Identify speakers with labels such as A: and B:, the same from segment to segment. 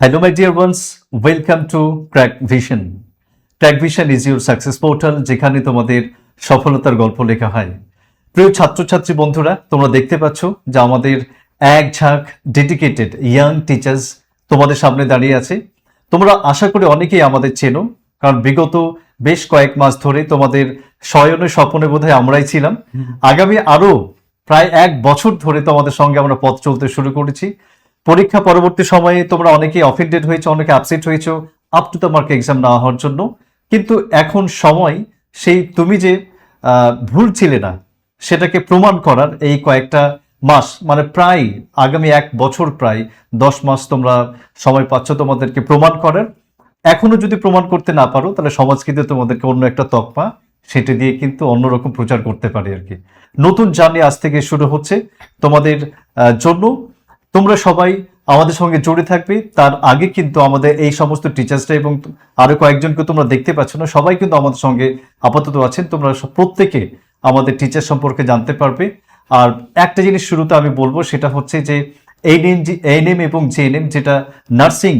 A: Hello, my dear ones. Welcome to Crack Vision. Crack Vision is your success portal, যেখানে তোমাদের সফলতার গল্প লেখা হয়। প্রিয় ছাত্রছাত্রী বন্ধুরা, তোমরা দেখতে পাচ্ছ যে আমাদের এক ঝাঁক ডেডিকেটেড ইয়াং টিচার্স তোমাদের সামনে দাঁড়িয়ে আছে। তোমরা আশা করি অনেকেই আমাদের চেনো, কারণ বিগত বেশ কয়েক মাস ধরে তোমাদের শয়নে স্বপ্নে বোধহয় আমরাই ছিলাম। আগামী আরো প্রায় এক বছর ধরে তোমাদের সঙ্গে আমরা পথ চলতে শুরু করেছি। পরীক্ষা পরবর্তী সময়ে তোমরা অনেকেই অফেন্ডেড হয়েছো, অনেকে আপসেট হয়েছো up to the mark exam না হওয়ার জন্য। কিন্তু এখন সময় সেই তুমি যে ভুল ছিলে না সেটাকে প্রমাণ করার। এই কয়েকটা মাস মানে প্রায় আগামী এক বছর, প্রায় 10 মাস তোমরা সময় পাচ্ছ তোমাদেরকে প্রমাণ করার। এখনো যদি প্রমাণ করতে না পারো তাহলে সমাজ কিন্তু তোমাদেরকে অন্য একটা তকমা সেটা দিয়ে কিন্তু অন্যরকম প্রচার করতে পারে আর কি। নতুন জার্নি আজ থেকে শুরু হচ্ছে তোমাদের জন্য। তোমরা সবাই আমাদের সঙ্গে জড়ে থাকবে। তার আগে কিন্তু আমাদের এই সমস্ত টিচার্সরা এবং আরো কয়েকজনকে তোমরা দেখতে পাচ্ছ না, সবাই কিন্তু আমাদের সঙ্গে আপাতত আছেন। তোমরা প্রত্যেকে আমাদের টিচার সম্পর্কে জানতে পারবে। আর একটা জিনিস শুরুতে আমি বলবো, সেটা হচ্ছে যে এএনএম এবং জেএনএম, যেটা নার্সিং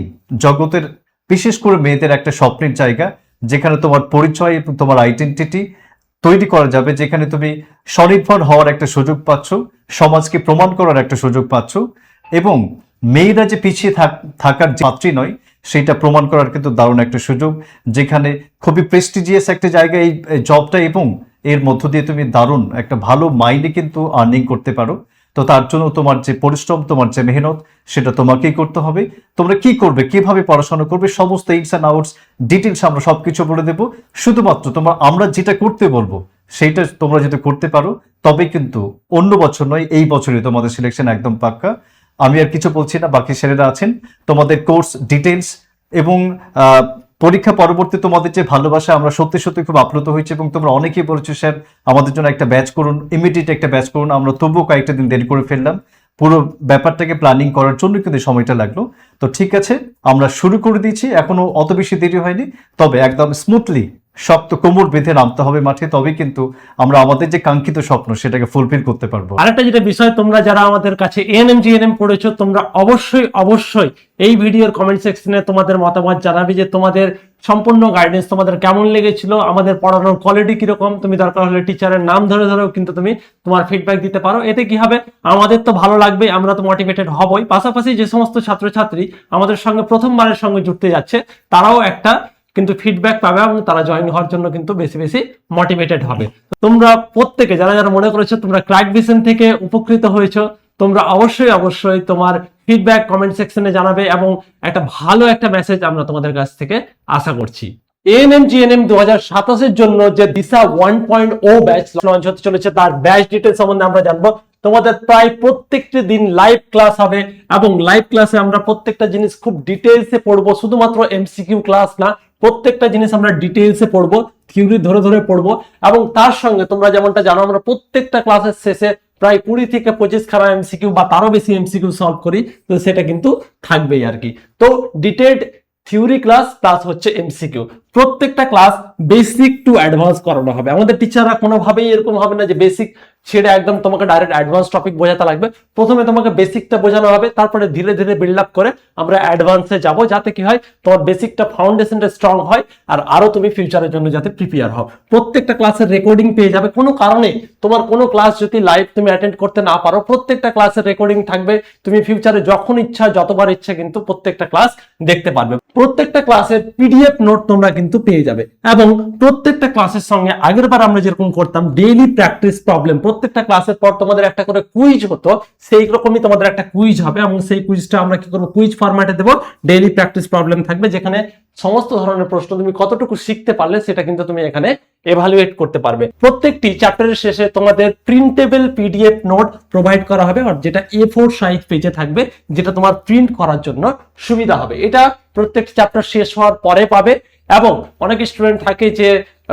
A: জগতের বিশেষ করে মেয়েদের একটা স্বপ্নের জায়গা, যেখানে তোমার পরিচয় এবং তোমার আইডেন্টিটি তৈরি করা যাবে, যেখানে তুমি স্বনির্ভর হওয়ার একটা সুযোগ পাচ্ছ, সমাজকে প্রমাণ করার একটা সুযোগ পাচ্ছ, এবং মেয়েরা যে পিছিয়ে থাকার পাত্রী নয় সেটা প্রমাণ করার কিন্তু দারুণ একটা সুযোগ, যেখানে খুবই প্রেস্টিজিয়াস একটা জায়গা এই জবটা, এবং এর মধ্য দিয়ে তুমি দারুণ একটা ভালো মাইন্ডে কিন্তু আর্নিং করতে পারো। তো তার জন্য তোমার যে পরিশ্রম, তোমার যে মেহনত, সেটা তোমাকেই করতে হবে। তোমরা কি করবে, কিভাবে পড়াশোনা করবে, সমস্ত ইনস অ্যান্ড আউটস ডিটেলস আমরা সবকিছু বলে দেবো। শুধুমাত্র আমরা যেটা করতে বলবো সেইটা তোমরা যদি করতে পারো তবে কিন্তু অন্য বছর নয়, এই বছরই তোমাদের সিলেকশন একদম পাক্কা। আমি আর কিছু বলছি না, বাকি ছেলেরা আছেন। তোমাদের কোর্স ডিটেলস এবং পরীক্ষা পরবর্তী তোমাদের যে ভালোবাসা, আমরা সত্যি সত্যি খুব আপ্লুত হয়েছি। এবং তোমরা অনেকেই বলেছো স্যার আমাদের জন্য একটা ব্যাচ করুন, ইমিডিয়েট একটা ব্যাচ করুন। আমরা তবুও কয়েকটা দিন দেরি করে ফেললাম, পুরো ব্যাপারটাকে প্ল্যানিং করার জন্য কিন্তু সময়টা লাগলো। তো ঠিক আছে, আমরা শুরু করে দিয়েছি, এখনো অত বেশি দেরি হয়নি। তবে একদম স্মুথলি শক্ত কোমর বেঁধে নামতে হবে মাঠে, তবে কিন্তু আমরা আমাদের যে কাঙ্ক্ষিত স্বপ্ন সেটাকে ফুলফিল করতে পারবো।
B: আরেকটা যেটা বিষয়, তোমরা যারা আমাদের কাছে এএনএম জিএনএম পড়েছো, তোমরা অবশ্যই এই ভিডিওর কমেন্ট সেকশনে তোমাদের মতামত জানাবে যে তোমাদের সম্পূর্ণ গাইডেন্স তোমাদের কেমন লেগেছিল, আমাদের পড়ানোর কোয়ালিটি কিরকম। তুমি দরকার হলে টিচারের নাম ধরেও কিন্তু তুমি তোমার ফিডব্যাক দিতে পারো। এতে কি হবে, আমাদের তো ভালো লাগবে, আমরা তো মোটিভেটেড হবই। পাশাপাশি যে সমস্ত ছাত্রছাত্রী আমাদের সঙ্গে প্রথমবারের সঙ্গে জুড়তে যাচ্ছে তারাও একটা কিন্তু ফিডব্যাক পাবে এবং তারা জয়েন হওয়ার জন্য কিন্তু বেশি বেশি মোটিভেটেড হবে। তোমরা প্রত্যেকে যারা যারা মনে করেছো তোমরা ক্র্যাক ভিশন থেকে উপকৃত হয়েছো, তোমরা অবশ্যই তোমার ফিডব্যাক কমেন্ট সেকশনে জানাবে এবং একটা ভালো একটা মেসেজ আমরা তোমাদের কাছ থেকে আশা করছি। এএনএম জিএনএম 2027 জন্য যে দিশা 1.0 ব্যাচ লঞ্চ হতে চলেছে, তার ব্যাচ ডিটেইলস সম্বন্ধে আমরা জানবো। তোমাদের প্রায় প্রত্যেকটা দিন লাইভ ক্লাস হবে এবং লাইভ ক্লাসে আমরা প্রত্যেকটা জিনিস খুব ডিটেইলসে পড়বো। শুধুমাত্র এমসিকিউ ক্লাস না, প্রত্যেকটা জিনিস আমরা ডিটেইলসে পড়বো, থিওরি ধরে পড়বো। এবং তার সঙ্গে তোমরা যেমনটা জানো, আমরা প্রত্যেকটা ক্লাসের শেষে প্রায় 20 থেকে 25 খানা এমসিকিউ বা তারও বেশি এমসিকিউ সলভ করি, তো সেটা কিন্তু থাকবেই আর কি। তো ডিটেইলড থিওরি ক্লাস প্লাস হচ্ছে এমসিকিউ, প্রত্যেকটা ক্লাস বেসিক টু অ্যাডভান্স করানো হবে। আমাদের টিচাররা কোনোভাবেই এরকম হবে না যে বেসিক ছেড়ে একদম তোমাকে ডাইরেক্ট অ্যাডভান্স টপিক বোঝাতে লাগবে। প্রথমে তোমাকে বেসিকটা বোঝানো হবে, তারপরে ধীরে ধীরে বিল্ড আপ করে আমরা অ্যাডভান্সে যাব, যাতে কি হয় তোমার বেসিকটা ফাউন্ডেশনটা স্ট্রং হয় আর আরো তুমি ফিউচারের জন্য যাতে প্রিপেয়ার হও। প্রত্যেকটা ক্লাসের রেকর্ডিং পেয়ে যাবে। কোনো কারণে তোমার কোনো ক্লাস যদি লাইভ তুমি অ্যাটেন্ড করতে না পারো, প্রত্যেকটা ক্লাসের রেকর্ডিং থাকবে। তুমি ফিউচারে যখন ইচ্ছা যতবার ইচ্ছা কিন্তু প্রত্যেকটা ক্লাস দেখতে পারবে। প্রত্যেকটা ক্লাসের পিডিএফ নোট তোমরা কিন্তু পেয়ে যাবে। এবং প্রত্যেকটা ক্লাসের সঙ্গে আগেরবার আমরা যেরকম করতাম ডেইলি প্র্যাকটিস প্রবলেম, প্রত্যেকটা ক্লাসের পর তোমাদের একটা করে কুইজ হতো, সেই রকমই তোমাদের একটা কুইজ হবে এবং সেই কুইজটা আমরা কি করবো, কুইজ ফরম্যাটে দেবো। ডেইলি প্র্যাকটিস প্রবলেম থাকবে, যেখানে সমস্ত ধরনের প্রশ্ন তুমি কতটুকু শিখতে পারলে সেটা কিন্তু তুমি এখানে এভালুয়েট করতে পারবে। প্রত্যেকটি চ্যাপ্টারের শেষে তোমাদের প্রিন্টেবল পিডিএফ নোট প্রোভাইড করা হবে, আর যেটা A4 সাইজ পেজে থাকবে, যেটা তোমার প্রিন্ট করার জন্য সুবিধা হবে। এটা প্রত্যেকটি চ্যাপ্টার শেষ হওয়ার পরে পাবে। এবং অনেক স্টুডেন্ট থাকে যে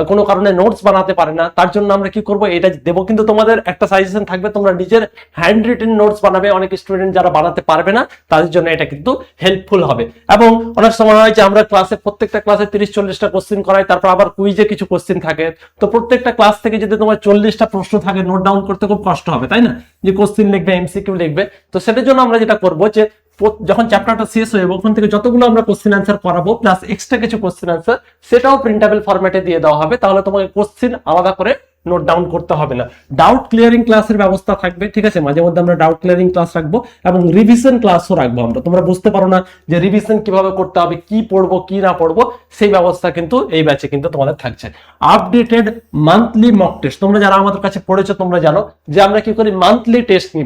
B: কোনো কারণে নোটস বানাতে পারে না, তার জন্য আমরা কি করব, এটা দেবো। কিন্তু তোমাদের একটা সাজেশন থাকবে, তোমরা নিজের হ্যান্ড রিটেন নোটস বানাবে। অনেক স্টুডেন্ট যারা বানাতে পারবে না তাদের জন্য এটা কিন্তু হেল্পফুল হবে। এবং অনেক সময় হয় যে আমরা প্রত্যেকটা ক্লাসে 30-40টা কোশ্চেন করাই, তারপর আবার কুইজে কিছু কোশ্চেন থাকে। তো প্রত্যেকটা ক্লাস থেকে যদি তোমার 40টা প্রশ্ন থাকে, নোট ডাউন করতে খুব কষ্ট হবে, তাই না? যে কোশ্চেন লিখবে, এমসিকিউ লিখবে। তো সেটার জন্য আমরা যেটা করবো যে যখন চ্যাপ্টারটা শেষ হয়ে যাবে ওখান থেকে যতগুলো আমরা কোশ্চেন অ্যান্সার করাবো প্লাস এক্সট্রা কিছু কোশ্চেন অ্যান্সার সেটাও প্রিন্টেবল ফরম্যাটে দিয়ে দেওয়া হবে, তাহলে তোমাকে কোশ্চেন আলাদা করে নোট ডাউন করতে হবে না। ডাউট ক্লিয়ারিং ক্লাসের ব্যবস্থা থাকবে, ঠিক আছে, মাঝে মধ্যে আমরা ডাউট ক্লিয়ারিং ক্লাস রাখবো এবং রিভিশন ক্লাসও রাখবো আমরা। তোমরা বুঝতে পারো না যে রিভিশন কিভাবে করতে হবে, কি পড়বো কি না পড়বো, সেই ব্যবস্থা কিন্তু এই ব্যাচে কিন্তু তোমাদের থাকছে। আপডেটেড মান্থলি মক টেস্ট, তোমরা যারা আমাদের কাছে পড়েছো তোমরা জানো যে আমরা কি করি, মান্থলি টেস্ট নিই।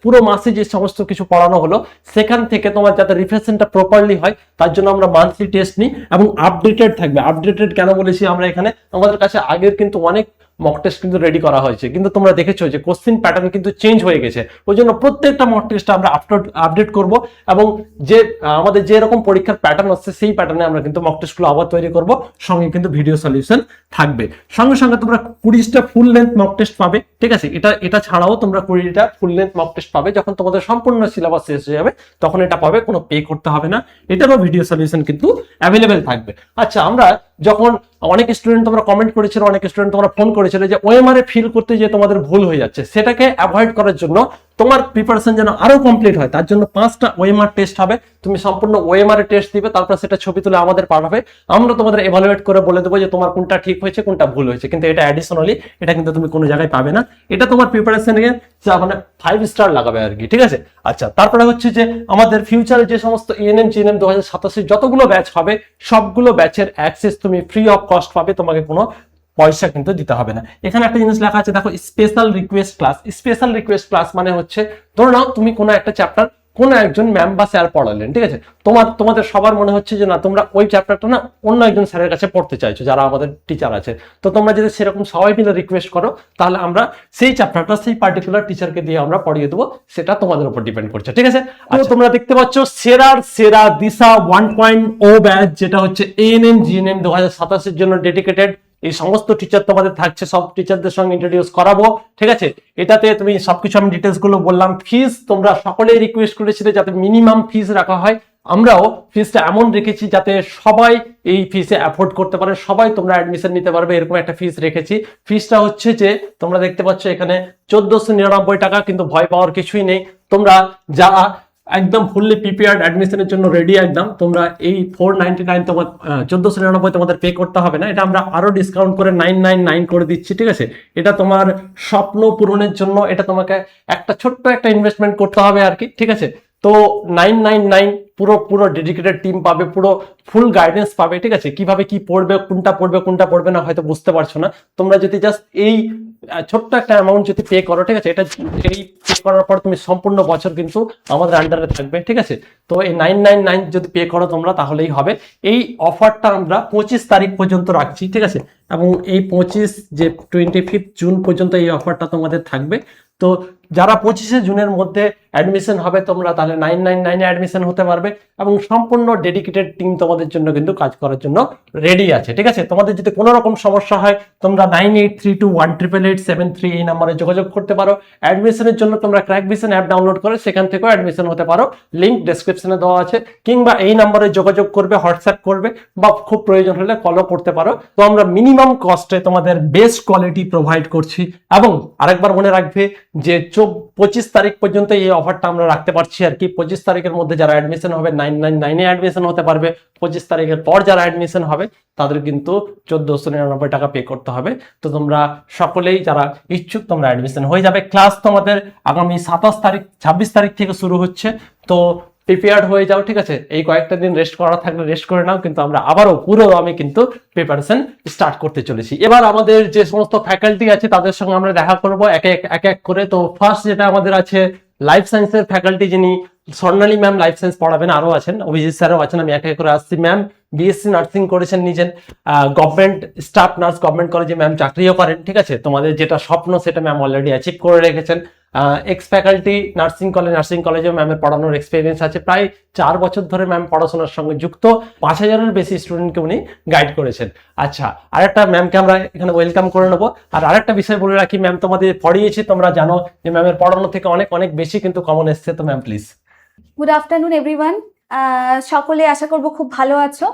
B: পুরো মাসে যে সমস্ত কিছু পড়ানো হলো সেখান থেকে তোমার যাতে রিফ্রেশনটা প্রপারলি হয় তার জন্য আমরা মান্থলি টেস্ট নিই এবং আপডেটেড থাকবে। আপডেটেড কেন বলেছি আমরা এখানে, আমাদের কাছে আগের কিন্তু অনেক মক টেস্ট কিন্তু রেডি করা হয়েছে, কিন্তু তোমরা দেখেছো যে কোশ্চেন প্যাটার্ন কিন্তু চেঞ্জ হয়ে গেছে। ওই জন্য প্রত্যেকটা মক টেস্ট আমরা আপডেট করব এবং যে আমাদের যে রকম পরীক্ষার প্যাটার্ন হচ্ছে সেই প্যাটার্নে আমরা কিন্তু মক টেস্টগুলো আবার তৈরি করব, সঙ্গে কিন্তু ভিডিও সলিউশন থাকবে। সঙ্গে সঙ্গে তোমরা 20টা ফুল লেন্থ মক টেস্ট পাবে, ঠিক আছে। এটা ছাড়াও তোমরা 20টা ফুল লেন্থ মক টেস্ট পাবে। যখন তোমাদের সম্পূর্ণ সিলেবাস শেষ হয়ে যাবে তখন এটা পাবে, কোনো পে করতে হবে না। এটারও ভিডিও সলিউশন কিন্তু অ্যাভেলেবেল থাকবে। আচ্ছা, আমরা যখন অনেক স্টুডেন্ট তোমরা কমেন্ট করেছিল, অনেক স্টুডেন্ট তোমরা ফোন করেছিল যে ওএমআর এ ফিল করতে যে তোমাদের ভুল হয়ে যাচ্ছে, সেটাকে অ্যাভয়েড করার জন্য তোমার প্রিপারেশন যেন আরো কমপ্লিট হয় তার জন্য 5টা ওএমআর টেস্ট হবে। তুমি সম্পূর্ণ ওএমআর এ টেস্ট দিবে, তারপর সেটা ছবি তুলে আমাদের পাঠাবে, আমরা তোমাদের এভালুয়েট করে বলে দেবো যে তোমার কোনটা ঠিক হয়েছে কোনটা ভুল হয়েছে। কিন্তু এটা অ্যাডিশনালি, এটা কিন্তু তুমি কোনো জায়গায় পাবে না। এটা তোমার প্রিপারেশনকে মানে 5 স্টার লাগাবে আর কি, ঠিক আছে। আচ্ছা, তারপরে হচ্ছে যে আমাদের ফিউচারে যে সমস্ত এএনএম জিএনএম 2027 যতগুলো ব্যাচ হবে সবগুলো ব্যাচের অ্যাক্সেস তুমি ফ্রি অফ কস্ট পাবে, তোমাকে কোনো পয়সা কিন্তু দিতে হবে না। এখানে একটা জিনিস লেখা আছে দেখো, special request class. Special request class মানে হচ্ছে, ধরো নাও তুমি কোনো একটা চ্যাপ্টার কোনো একজন ম্যাম বা স্যার পড়ালেন, ঠিক আছে, তোমাদের সবার মনে হচ্ছে যে না তোমরা ওই চ্যাপ্টারটা না অন্য একজন স্যারের কাছে পড়তে চাইছো যারা আমাদের টিচার আছে। তো তোমরা যদি সেরকম সবাই মিলে রিকোয়েস্ট করো তাহলে আমরা সেই চ্যাপ্টারটা সেই পার্টিকুলার টিচারকে দিয়ে আমরা পড়িয়ে দেবো, সেটা তোমাদের উপর ডিপেন্ড করছে, ঠিক আছে। তো তোমরা দেখতে পাচ্ছ সেরার সেরা দিশা 1.0 ব্যাচ, যেটা হচ্ছে এএনএম জিএনএম 2027 এর জন্য ডেডিকেটেড। এই সমস্ত টিচার তোমাদের থাকছে, সব টিচারদের সঙ্গে ইন্ট্রোডিউস করাবো, ঠিক আছে। এটাতে তুমি সবকিছু আমি ডিটেলস গুলো বললাম। ফিস তোমরা সকলেই রিকোয়েস্ট করেছিলে যাতে মিনিমাম ফিস রাখা হয়, আমরাও ফিসটা এমন রেখেছি যাতে সবাই এই ফিসে অ্যাফোর্ড করতে পারে, সবাই তোমরা অ্যাডমিশন নিতে পারবে, এরকম একটা ফিস রেখেছি। ফিসটা হচ্ছে যে তোমরা দেখতে পাচ্ছ এখানে 1499 টাকা, কিন্তু ভয় পাওয়ার কিছুই নেই। তোমরা যারা একদম ফুললি প্রিপেয়ার্ড অ্যাডমিশনের জন্য রেডি একদম, তোমরা এই 499 তোমার 1499 তোমাদের পে করতে হবে না, এটা আমরা আরো ডিসকাউন্ট করে 999 করে দিচ্ছি, ঠিক আছে। এটা তোমার স্বপ্ন পূরণের জন্য, এটা তোমাকে একটা ছোট্ট একটা ইনভেস্টমেন্ট করতে হবে আর কি, ঠিক আছে। তো 999 পুরো ডেডিকেটেড টিম পাবে, পুরো ফুল গাইডেন্স পাবে, ঠিক আছে। কিভাবে কি পড়বে, কোনটা পড়বে না হয়তো বুঝতে পারছো না, তোমরা যদি জাস্ট এই ছোট্ট একটা অ্যামাউন্ট যদি পে করো, ঠিক আছে, এটা এই পে করার পর তুমি সম্পূর্ণ বছর কিন্তু আমাদের আন্ডারে থাকবে, ঠিক আছে। তো এই 999 যদি পে করো তোমরা তাহলেই হবে। এই অফারটা আমরা 25 তারিখ পর্যন্ত রাখছি, ঠিক আছে, এবং এই 25 জুন পর্যন্ত এই অফারটা তোমাদের থাকবে। তো যারা 25 জুনের মধ্যে অ্যাডমিশন হবে তোমরা তাহলে 999 অ্যাডমিশন হতে পারবে এবং সম্পূর্ণ ডেডিকেটেড টিম তোমাদের জন্য কিন্তু কাজ করার জন্য রেডি আছে, ঠিক আছে। তোমাদের যদি কোনো রকম সমস্যা হয় তোমরা 9832188873 এই নম্বরে যোগাযোগ করতে পারো। অ্যাডমিশনের জন্য তোমরা ক্র্যাকভিশন অ্যাপ ডাউনলোড করে সেখান থেকেও অ্যাডমিশন হতে পারো, লিংক ডেসক্রিপশনে দেওয়া আছে, কিংবা এই নম্বরে যোগাযোগ করবে, হোয়াটসঅ্যাপ করবে, বা খুব প্রয়োজন হলে কলও করতে পারো। তো আমরা মিনিমাম কস্টে তোমাদের বেস্ট কোয়ালিটি প্রোভাইড করছি। এবং আরেকবার মনে রাখবে যে 25 তারিখ পর্যন্ত এই অফারটা আমরা রাখতে পারছি আর কি। 25 তারিখের মধ্যে যারা অ্যাডমিশন হবে 999 এ অ্যাডমিশন হতে পারবে। 25 তারিখের পর যারা অ্যাডমিশন হবে তাদের কিন্তু 1499 টাকা পে করতে হবে। তো তোমরা সকলেই যারা ইচ্ছুক তোমরা অ্যাডমিশন হয়ে যাবে। ক্লাস তোমাদের আগামী 26 তারিখ থেকে শুরু হচ্ছে, তো প্রিপেয়ার্ড হয়ে যাও, ঠিক আছে। এই কয়েকটা দিন রেস্ট করা থাকলে রেস্ট করে নাও, কিন্তু আমরা আবারও পুরো আমি কিন্তু প্রিপারেশন স্টার্ট করতে চলেছি। এবার আমাদের যে সমস্ত ফ্যাকাল্টি আছে তাদের সঙ্গে আমরা দেখা করবো এক এক করে। তো ফার্স্ট যেটা আমাদের আছে লাইফ সায়েন্সের ফ্যাকাল্টি, যিনি স্বর্ণালী ম্যাম লাইফ সায়েন্স পড়াবেন, আরো আছেন, অভিজিৎ স্যারও আছেন, আমি এক এক করে আসছি। ম্যাম বিএসসি নার্সিং করেছেন, নিজের গভর্নমেন্ট স্টাফ নার্স, গভর্নমেন্ট কলেজে ম্যাম চাকরিও করেন, ঠিক আছে। তোমাদের যেটা স্বপ্ন সেটা ম্যাম অলরেডি অ্যাচিভ করে রেখেছেন। এক্স ফ্যাকাল্টি নার্সিং কলেজে ম্যামের পড়ানোর এক্সপিরিয়েন্স আছে, প্রায় 4 বছর ধরে ম্যাম পড়াশোনার সঙ্গে যুক্ত, 5000-এর বেশি স্টুডেন্টকে উনি গাইড করেছেন। আচ্ছা, আরেকটা ম্যামকে আমরা এখানে ওয়েলকাম করে নেবো। আর আরেকটা বিষয় বলে রাখি, ম্যাম তোমাদের পড়িয়েছি, তোমরা জানো যে ম্যামের পড়ানো থেকে অনেক অনেক বেশি কিন্তু কমন এসছে। তো ma'am please.
C: Good afternoon everyone. সকলে আশা করব খুব ভালো আছো।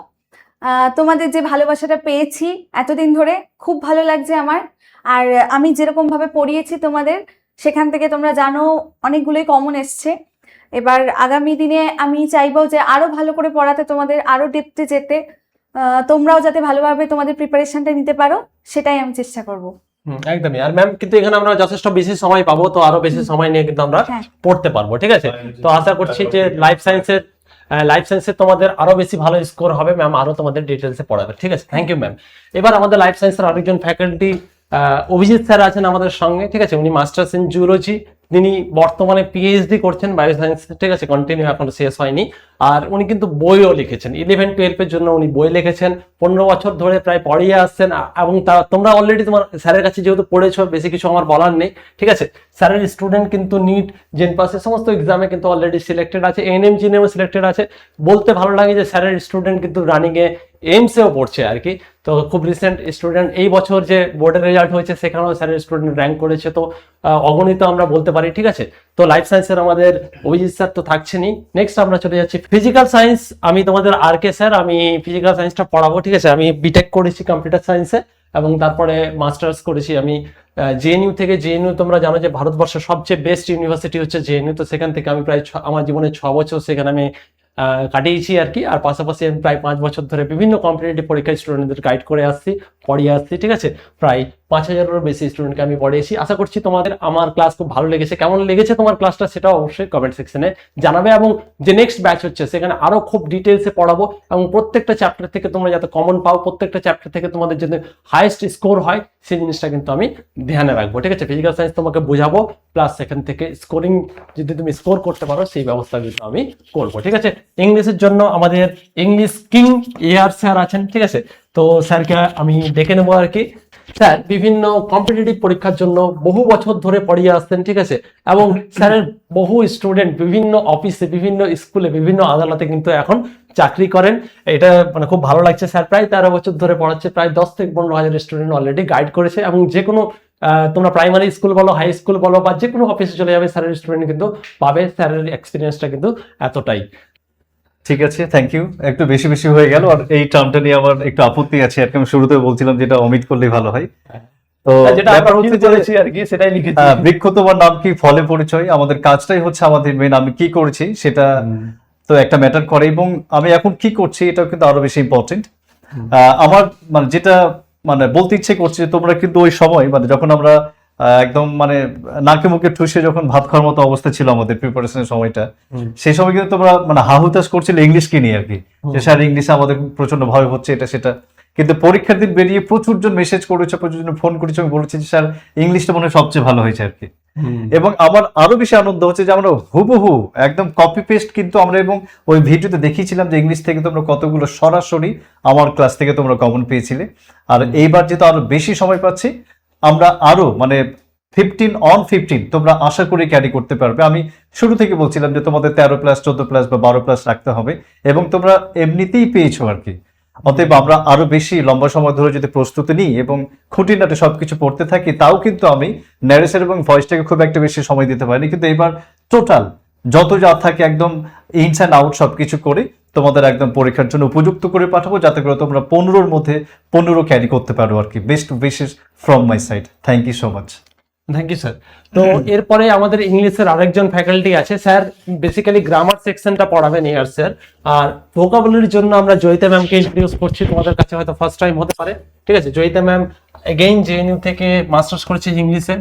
C: তোমাদের যে ভালোবাসাটা পেয়েছি এতদিন ধরে খুব ভালো লাগছে আমার। আর আমি যেরকম ভাবে পড়িয়েছি তোমাদের সেখান থেকে তোমরা জানো অনেকগুলোই কমন এসছে। এবার আগামী দিনে আমি চাইবো যে আরো ভালো করে পড়াতে, তোমাদের আরো ডেপথে যেতে, তোমরাও যাতে ভালোভাবে তোমাদের প্রিপারেশনটা নিতে পারো সেটাই আমি চেষ্টা করব।
B: একদমই। আর ম্যাম কিন্তু এখানে আমরা যথেষ্ট বেশি সময় পাবো, তো আরো বেশি সময় নিয়ে কিন্তু আমরা
C: হ্যাঁ।
B: পড়তে পারবো, ঠিক আছে? তো আশা করছি যে লাইফ সায়েন্সে তোমাদের আরো বেশি ভালো স্কোর হবে, ম্যাম আরো তোমাদের ডিটেলসে পড়াবে, ঠিক আছে? Thank you ma'am. এবার আমাদের লাইফ সায়েন্সের আরেকজন ফ্যাকাল্টি অভিজিৎ স্যার আছেন আমাদের সঙ্গে, ঠিক আছে? উনি মাস্টার্স ইন জুলজি, তিনি বর্তমানে পিএইচডি করছেন বায়োসায়েন্স, ঠিক আছে? কন্টিনিউ এখনো শেষ হয়নি। আর উনি কিন্তু বইও লিখেছেন, 11-12 জন্য উনি বই লিখেছেন, 15 বছর ধরে প্রায় পড়িয়ে আসছেন। এবং তোমরা অলরেডি তোমার স্যারের কাছে যেহেতু পড়েছো, বেশি কিছু আমার বলার নেই, ঠিক আছে? স্যারের স্টুডেন্ট কিন্তু নিট, জেনপাস সমস্ত এক্সামে কিন্তু অলরেডি সিলেক্টেড আছে, এএনএম জিএনএম সিলেক্টেড আছে। বলতে ভালো লাগে যে স্যারের স্টুডেন্ট কিন্তু রানিংয়ে এইমসেও পড়ছে আর কি। তো খুব রিসেন্ট স্টুডেন্ট, এই বছর যে বোর্ডের রেজাল্ট হয়েছে সেখানেও স্যারের স্টুডেন্ট র্যাঙ্ক করেছে, তো অগণিত আমরা বলতে পারি, ঠিক আছে? তো লাইফ সায়েন্সের আমাদের অভিজিৎ স্যার তো থাকছেনই। নেক্সট আমরা চলে যাচ্ছি ফিজিক্যাল সায়েন্স। আমি তোমাদের আর কে স্যার, আমি ফিজিক্যাল সায়েন্সটা পড়াবো, ঠিক আছে? আমি বিটেক করেছি কম্পিউটার সায়েন্সে এবং তারপরে মাস্টার্স করেছি আমি জেএনইউ থেকে। জেএনইউ তোমরা জানো যে ভারতবর্ষের সবচেয়ে বেস্ট ইউনিভার্সিটি হচ্ছে জেএনইউ। তো সেখান থেকে আমি প্রায় আমার জীবনে 6 বছর সেখানে আমি কাটিয়েছি আর কি। আর পাশাপাশি আমি প্রায় 5 বছর ধরে বিভিন্ন কম্পিটিটিভ পরীক্ষায় স্টুডেন্টদের গাইড করে আসছি, পড়িয়ে আসছি, ঠিক আছে? প্রায় 5000-এরও বেশি স্টুডেন্টকে আমি পড়িয়েছি। আশা করছি তোমাদের আমার ক্লাস খুব ভালো লেগেছে। কেমন লেগেছে তোমার ক্লাসটা সেটাও অবশ্যই কমেন্ট সেকশনে জানাবে। এবং যে নেক্সট ব্যাচ হচ্ছে সেখানে আরো খুব ডিটেলসে পড়াবো এবং প্রত্যেকটা চ্যাপ্টার থেকে তোমরা যাতে কমন পাও, প্রত্যেকটা চ্যাপ্টার থেকে তোমাদের যাতে হাইয়েস্ট স্কোর হয় সেই জিনিসটা কিন্তু আমি ধ্যানে রাখবো, ঠিক আছে? ফিজিক্যাল সায়েন্স তোমাকে বোঝাবো, প্লাস সেখান থেকে স্কোরিং যদি তুমি স্কোর করতে পারো সেই ব্যবস্থা কিন্তু আমি করবো, ঠিক আছে? ইংলিশের জন্য আমাদের ইংলিশ কিং এআর স্যার আছেন, ঠিক আছে? তো স্যারকে আমি ডেকে নেবো আর কি। স্যার বিভিন্ন কম্পিটিটিভ পরীক্ষার জন্য বহু বছর ধরে পড়িয়ে আসতেন, ঠিক আছে? এবং স্যারের বহু স্টুডেন্ট বিভিন্ন অফিসে, বিভিন্ন স্কুলে, বিভিন্ন আদালতে কিন্তু এখন চাকরি করেন। এটা মানে খুব ভালো লাগছে। স্যার প্রায় 13 বছর ধরে পড়াচ্ছে, প্রায় 10 থেকে 15 হাজার স্টুডেন্ট অলরেডি গাইড করেছে। এবং যে কোনো তোমরা প্রাইমারি স্কুল বলো, হাই স্কুল বলো, বা যে কোনো অফিসে চলে যাবে, স্যারের স্টুডেন্ট কিন্তু পাবে। স্যারের এক্সপিরিয়েন্সটা কিন্তু এতটাই।
A: ঠিক আছে, থ্যাংক ইউ। একটু বেশি বেশি হয়ে গেল, আর এই টার্মটা নিয়ে আমার একটু আপত্তি আছে আর কি। আমি শুরুতে বলছিলাম যেটা অমিট করলেই ভালো হয়। তো
B: যেটা
A: ব্যাপার
B: আমরা
A: হচ্ছে
B: feel করেছি আর কি, সেটাই লিখেছি।
A: বৃক্ষ তোমার নাম কি ফলে পরিচয়, আমাদের কাজটাই হচ্ছে আমাদের মেন। আমি কি করেছি সেটা তো একটা ম্যাটার করে, এবং আমি এখন কি করছি এটাও কিন্তু আরো বেশি ইম্পর্টেন্ট। আমার মানে যেটা মানে বলতে ইচ্ছে করছে, তোমরা কিন্তু ওই সময় মানে যখন আমরা একদম মানে নাকে মুখে ঠুসে যখন ভাত খাওয়ার মতো অবস্থা ছিল আমাদের প্রিপারেশনের সময়টা, সেই সময় কিন্তু তোমরা মানে হাহুতাশ করছিলে ইংলিশকে নিয়ে আর কি, যে স্যার ইংলিশে আমাদের প্রচন্ড ভয় হচ্ছে এটা সেটা। কিন্তু পরীক্ষার দিন বেরিয়ে প্রচুর জন মেসেজ করেছে, প্রচুর জন ফোন করেছে, আমি বলেছি যে স্যার ইংলিশটা মনে হয় সবচেয়ে ভালো হয়েছে আর কি। এবং আমার আরো বেশি আনন্দ হচ্ছে যে আমরা হুবহু একদম কপি পেস্ট কিন্তু আমরা, এবং ওই ভিডিওতে দেখিয়েছিলাম যে ইংলিশ থেকে তোমরা কতগুলো সরাসরি আমার ক্লাস থেকে তোমরা কমন পেয়েছিলে। আর এইবার যেহেতু আরো বেশি সময় পাচ্ছি, আমরা আরো মানে 15 তোমরা আশা করি ক্যারি করতে পারবে। আমি শুরু থেকে বলছিলাম যে তোমাদের 13+, 14+ বা 12+ রাখতে হবে, এবং তোমরা এমনিতেই পেয়েছো আর কি। অতএব আমরা আরো বেশি লম্বা সময় ধরে যদি প্রস্তুতি নিই এবং খুঁটিনাটি সবকিছু পড়তে থাকি, তাও কিন্তু আমি ন্যারেশন এবং ভয়েসটাকে খুব একটা বেশি সময় দিতে পারিনি, কিন্তু এবার টোটাল যত যা থাকে একদম ইনস অ্যান্ড আউট সবকিছু করে তোমাদের একদম পরীক্ষার জন্য উপযুক্ত করে পাঠাবো, যাতে করে তোমরা 15-র মধ্যে 15 ক্যারি করতে পারো আর কি। Best wishes from my side. Thank you so much.
B: Thank you sir. তো এরপরে আমাদের ইংলিশের আরেকজন ফ্যাকাল্টি আছে। স্যার বেসিক্যালি গ্রামার সেকশনটা পড়াবেন এয়ার স্যার। আর ভোকাবুলারির জন্য আমরা জয়িতা ম্যামকে ইন্ট্রোডিউস করছি, তোমাদের কাছে হয়তো ফার্স্ট টাইম হতে পারে, ঠিক আছে? জয়িতা ম্যাম এগেইন জেএনইউ থেকে মাস্টার্স করেছে ইংলিশে,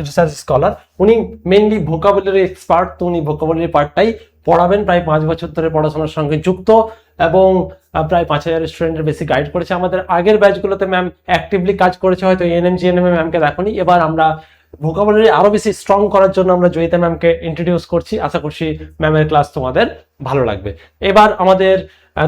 B: রিসার্চ স্কলার। উনি মেইনলি ভোকাবুলারি এক্সপার্ট, তো উনি ভোকাবুলারি পার্টটাই পড়াবেন। প্রায় 5 বছর ধরে পড়াশোনার সঙ্গে যুক্ত এবং প্রায় 5000 স্টুডেন্টের বেশি গাইড করেছে। আমাদের আগের ব্যাচগুলোতে ম্যাম অ্যাক্টিভলি কাজ করেছে, হয়তো এএনএম জিএনএম ম্যামকে দেখোনি। এবার আমরা ভোকাবুলারি আরো বেশি স্ট্রং করার জন্য আমরা জয়িতা ম্যামকে ইন্ট্রোডিউস করছি। আশা করছি ম্যামের ক্লাস তোমাদের ভালো লাগবে। এবার আমাদের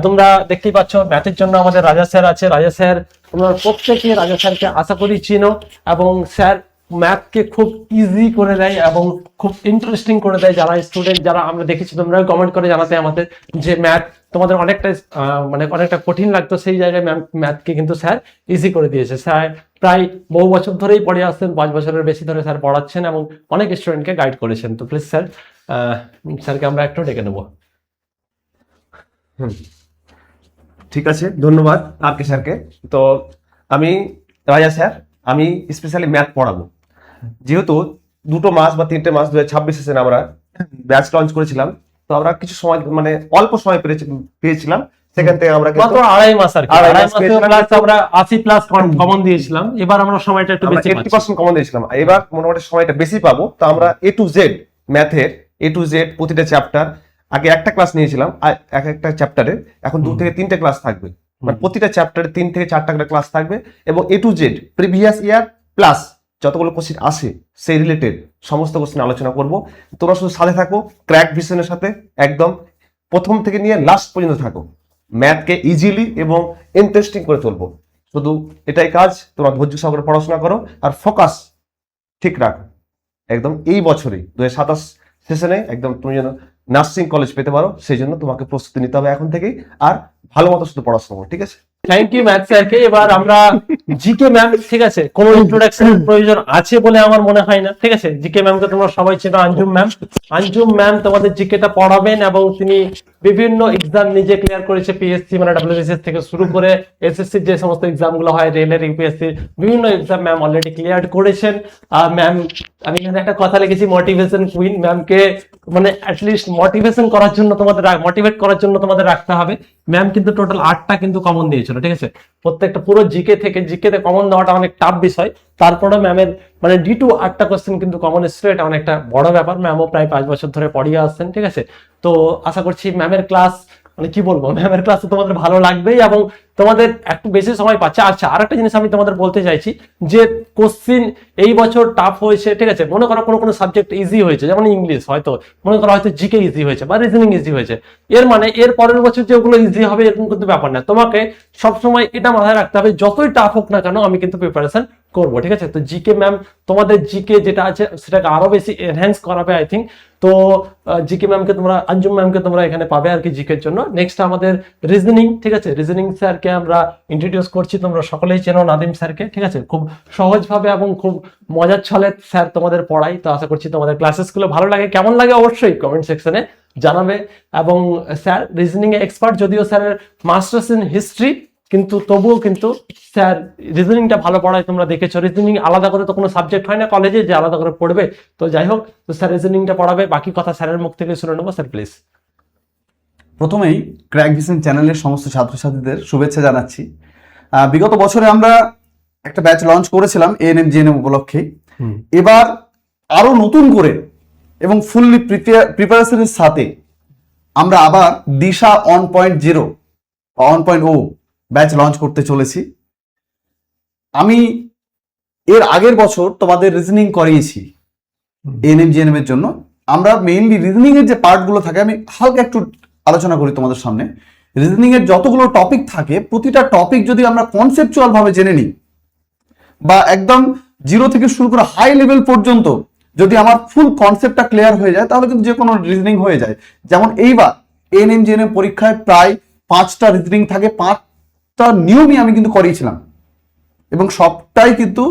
B: তোমরা দেখতেই পাচ্ছ ম্যাথের জন্য আমাদের রাজা স্যার আছে। রাজা স্যার, তোমরা প্রত্যেকে রাজা স্যারকে আশা করি চিনো, এবং স্যার ম্যাথকে খুব ইজি করে দেয় এবং খুব ইন্টারেস্টিং করে দেয়। যারা স্টুডেন্ট, যারা আমরা দেখেছি, তোমরা কমেন্ট করে জানাতে আমাদের যে ম্যাথ তোমাদের অনেকটা মানে অনেকটা কঠিন লাগতো, সেই জায়গায় ম্যাথকে কিন্তু স্যার ইজি করে দিয়েছে। স্যার প্রায় বহু বছর ধরেই পড়ে আসছেন, 5 বছরের বেশি ধরে স্যার পড়াচ্ছেন এবং অনেক স্টুডেন্টকে গাইড করেছেন। তো প্লিজ স্যার, স্যারকে আমরা একটু ডেকে নেবো।
D: ঠিক আছে, ধন্যবাদ আর কে স্যারকে। তো আমি রাজা স্যার, আমি স্পেশালি ম্যাথ পড়াবো। যেহেতু 2 মাস বা 3টে মাস 2026 সেশন আমরা ব্যাচ লঞ্চ করেছিলাম, তো আমরা কিছু সময় মানে অল্প সময় পেয়েছিলাম, সেখান থেকে আমরা কিন্তু
B: মাত্র 2.5 মাস আর কি,
D: আড়াই
B: 2.5
D: মাস
B: মাসে
D: পেয়েছিলাম,
B: প্লাস আমরা 80+ কমন দিয়েছিলাম। এবার আমরা সময়টা একটু বেশি পাচ্ছি।
D: 80% কমন দিয়েছিলাম, এবার মোটামুটি সময়টা বেশি পাবো। তো আমরা A to Z ম্যাথের A to Z প্রতিটা চ্যাপ্টার, আগে একটা ক্লাস নিয়েছিলাম, আর একটা চ্যাপ্টারে এখন 2 থেকে 3টে ক্লাস থাকবে, মানে প্রতিটা চ্যাপ্টারে 3 থেকে 4টা করে ক্লাস থাকবে, এবং A to Z previous year plus যতগুলো কোশ্চেন আসে সেই রিলেটেড সমস্ত কোশ্চেন আলোচনা করব। তোমরা শুধু সাথে থাকো, ক্র্যাক ভিশনের সাথে একদম প্রথম থেকে নিয়ে লাস্ট পর্যন্ত থাকো। ম্যাথকে ইজিলি এবং ইন্টারেস্টিং করে তুলবো, শুধু এটাই কাজ। তোমরা ধৈর্য সহকারে পড়াশোনা করো আর ফোকাস ঠিক রাখো। একদম এই বছরই 2027 সেশনে একদম তুমি যেন নার্সিং কলেজ পেতে পারো, সেই জন্য তোমাকে প্রস্তুতি নিতে হবে এখন থেকেই, আর ভালো মতো শুধু পড়াশোনা করো, ঠিক আছে?
B: থ্যাংক ইউ ম্যাথ স্যারকে। এবার আমরা জিকে ম্যাম, ঠিক আছে, কোনো ইন্ট্রোডাকশন প্রয়োজন আছে বলে আমার মনে হয় না, ঠিক আছে। জিকে ম্যামকে তোমরা সবাই চেনো, আঞ্জুম ম্যাম। আঞ্জুম ম্যাম তোমাদের জিকেটা পড়াবেন এবং তিনি বিভিন্ন এক্সাম নিজে ক্লিয়ার করেছে, পিএসসি মানে ডাব্লিউবিসিএস থেকে শুরু করে এসএসসির যে সমস্ত এক্সাম গুলো হয়, রেলের, ইউপিএসসি বিভিন্ন এক্সাম ম্যাম অলরেডি ক্লিয়ার করেছেন। ম্যাম, আমি এখানে একটা কথা লিখেছি, মোটিভেশন কুইন। ম্যামকে মানে অ্যাটলিস্ট মোটিভেশন করার জন্য তোমাদের, মোটিভেট করার জন্য তোমাদের রাখতে হবে। ম্যাম কিন্তু টোটাল 8টা কিন্তু কমন দিয়েছিল, ঠিক আছে। প্রত্যেকটা পুরো জিকে থেকে, জিকেতে কমন দেওয়াটা অনেক টাফ বিষয়, তারপরে ম্যামের মানে D2 8টা কোশ্চেন কিন্তু কমন এসেছিল, এটা অনেকটা বড় ব্যাপার। ম্যামও প্রায় 5 বছর ধরে পড়িয়ে আসছেন, ঠিক আছে। তো আশা করছি ম্যামের ক্লাস মানে কি বলবো, ম্যামের ক্লাস তোমাদের ভালো লাগবেই এবং তোমাদের একটু বেশি সময় পাচ্ছে। আচ্ছা, আরেকটা জিনিস আমি তোমাদের বলতে চাইছি যে কোশ্চিন এই বছর টাফ হয়েছে, ঠিক আছে। মনে করো কোনো সাবজেক্ট ইজি হয়েছে, যেমন ইংলিশ, হয়তো মনে করো হয়তো জিকে ইজি হয়েছে বা রিজনিং ইজি হয়েছে, এর মানে এর পরের বছর যে ওগুলো ইজি হবে এরকম কিন্তু ব্যাপার না। তোমাকে সবসময় এটা মাথায় রাখতে হবে, যতই টাফ হোক না কেন আমি কিন্তু প্রিপারেশন করবো, ঠিক আছে। তো জিকে ম্যাম তোমাদের জিকে যেটা আছে সেটাকে আরো বেশি এনহ্যান্স করাবে আই থিঙ্ক। তো জিকে ম্যামকে তোমরা, আঞ্জুম ম্যামকে তোমরা এখানে পাবে আর কি জিকের জন্য। নেক্সট আমাদের রিজনিং, ঠিক আছে। রিজনিং স্যারকে আমরা ইন্ট্রোডিউস করছি, তোমরা সকলেই চেনো নাদিম স্যারকে, ঠিক আছে। খুব সহজভাবে এবং খুব মজার ছলে স্যার তোমাদের পড়াই। তো আশা করছি তোমাদের ক্লাসেস গুলো ভালো লাগে। কেমন লাগে অবশ্যই কমেন্ট সেকশনে জানাবে। এবং স্যার রিজনিং এ এক্সপার্ট, যদিও স্যারের মাস্টার্স ইন হিস্ট্রি, কিন্তু তবুও কিন্তু স্যার রিজনিংটা ভালো পড়ায়। তোমরা দেখেছো, রিজনিং আলাদা করে তো কোনো সাবজেক্ট হয় না কলেজে যে আলাদা করে পড়বে। তো যাই হোক, তো স্যার রিজনিংটা পড়াবে। বাকি কথা স্যারের মুখ থেকে শুনে নেবো। Sir please.
E: প্রথমেই ক্র্যাক ভিশন চ্যানেলের সমস্ত ছাত্রছাত্রীদের শুভেচ্ছা জানাচ্ছি। বিগত বছরে আমরা একটা ব্যাচ লঞ্চ করেছিলাম এএনএম জিএনএম উপলক্ষে। এবার আরো নতুন করে এবং ফুললি প্রিপারেশনের সাথে আমরা আবার দিশা 1.0 বা 1.0 ব্যাচ লঞ্চ করতে চলেছি। আমি এর আগের বছর তোমাদের রিজনিং করিয়েছি এএনএম জিএনএম এর জন্য। আমরা মেইনলি রিজনিং এর যে পার্টগুলো থাকে আমি হালকা একটু আলোচনা করি তোমাদের সামনে। রিজনিং এর যতগুলো টপিক থাকে, প্রতিটা টপিক যদি আমরা কনসেপচুয়াল ভাবে জেনে নিই বা একদম জিরো থেকে শুরু করে হাই লেভেল পর্যন্ত যদি আমার ফুল কনসেপ্টটা ক্লিয়ার হয়ে যায়, তাহলে কিন্তু যে কোনো রিজনিং হয়ে যায়। যেমন এইবার এএনএম জিএনএম পরীক্ষায় প্রায় 5টা রিজনিং থাকে, 5টা নিয়মই আমি কিন্তু করিয়েছিলাম এবং সবটাই কিন্তু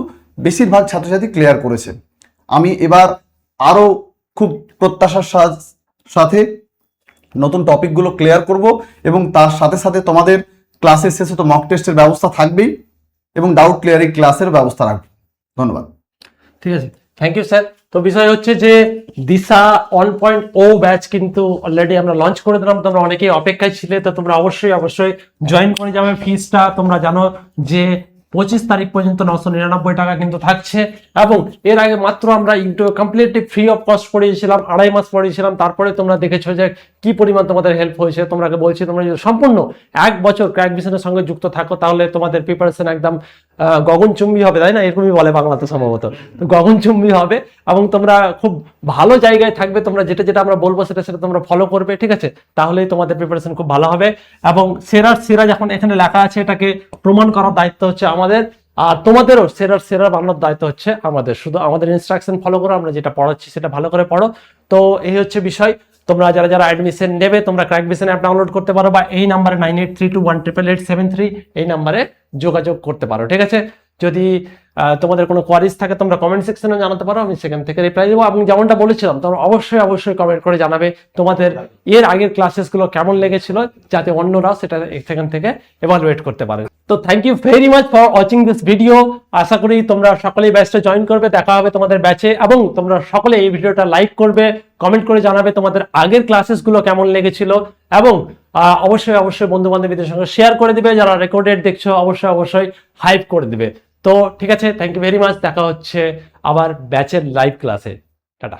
E: বেশিরভাগ ছাত্রছাত্রী ক্লিয়ার করেছে। আমি এবার আরো খুব প্রত্যাশার সাথে নতুন টপিকগুলো ক্লিয়ার করব এবং তার সাথে সাথে তোমাদের ক্লাসের শেষে তো মক টেস্টের ব্যবস্থা থাকবেই এবং ডাউট ক্লিয়ারিং ক্লাসের ব্যবস্থা রাখবো। ধন্যবাদ।
B: ঠিক আছে, থ্যাংক ইউ স্যার। তো বিষয় হচ্ছে যে দিশা 1.0 ব্যাচ কিন্তু অলরেডি আমরা লঞ্চ করে দিলাম। তোমরা অনেকেই অপেক্ষায় ছিলে, তো তোমরা অবশ্যই জয়েন করে যাবে। ফিসটা তোমরা জানো যে 25 তারিখ পর্যন্ত 999 টাকা কিন্তু থাকছে। এবং এর আগে মাত্র আমরা কমপ্লিটলি ফ্রি অফ কস্ট পড়িয়েছিলাম, 2.5 মাস পড়িয়েছিলাম। তারপরে তোমরা দেখেছো যে কি পরিমাণ তোমাদের হেল্প হয়েছে। তোমরা বলছি, তোমরা যদি সম্পূর্ণ 1 বছর ক্র্যাক ভিশনের সঙ্গে যুক্ত থাকো, তাহলে তোমাদের প্রিপারেশন একদম গগনচুম্বী হবে, তাই না? এরকমই বলে বাংলাতে সম্ভবত। তো গগনচুম্বী হবে এবং তোমরা খুব ভালো জায়গায় থাকবে। তোমরা যেটা যেটা আমরা বলবো সেটা তোমরা ফলো করবে, ঠিক আছে? তাহলেই তোমাদের প্রিপারেশন খুব ভালো হবে। এবং সেরা যখন এখানে লেখা আছে, এটাকে প্রমাণ করার দায়িত্ব হচ্ছে আমাদের, আর তোমাদেরও সেরা বানানোর দায়িত্ব হচ্ছে আমাদের। শুধু আমাদের ইনস্ট্রাকশন ফলো করো, আমরা যেটা পড়াচ্ছি সেটা ভালো করে পড়ো। তো এই হচ্ছে বিষয়। তোমরা যারা অ্যাডমিশন নেবে, তোমরা ক্র্যাক ভিশন অ্যাপ ডাউনলোড করতে পারো বা এই নাম্বারে 9832188873 এই নাম্বারে যোগাযোগ করতে পারো, ঠিক আছে? যদি তোমাদের কোনো কোয়ারিজ থাকে তোমরা কমেন্ট সেকশনে জানাতে পারো, আমি সেখান থেকে রিপ্লাই দেবো। এবং যেমনটা বলেছিলাম তোমরা অবশ্যই কমেন্ট করে জানাবে তোমাদের এর আগের ক্লাসেসগুলো কেমন লেগেছিল, যাতে অন্যরাও সেটা সেখান থেকে এভালুয়েট করতে পারে। তো thank you very much for watching this video. আশা করি তোমরা সকলেই ব্যাচটা জয়েন করবে, দেখা হবে তোমাদের ব্যাচে, এবং তোমরা সকলে এই ভিডিওটা লাইক করবে, কমেন্ট করে জানাবে তোমাদের আগের ক্লাসেসগুলো কেমন লেগেছিল, এবং অবশ্যই বন্ধু বান্ধবীদের সঙ্গে শেয়ার করে দিবে। যারা রেকর্ডেড দেখছো অবশ্যই হাইপ করে দিবে। তো ঠিক আছে, থ্যাংক ইউ ভেরি মাচ, দেখা হচ্ছে আবার ব্যাচের লাইভ ক্লাসে। টাটা।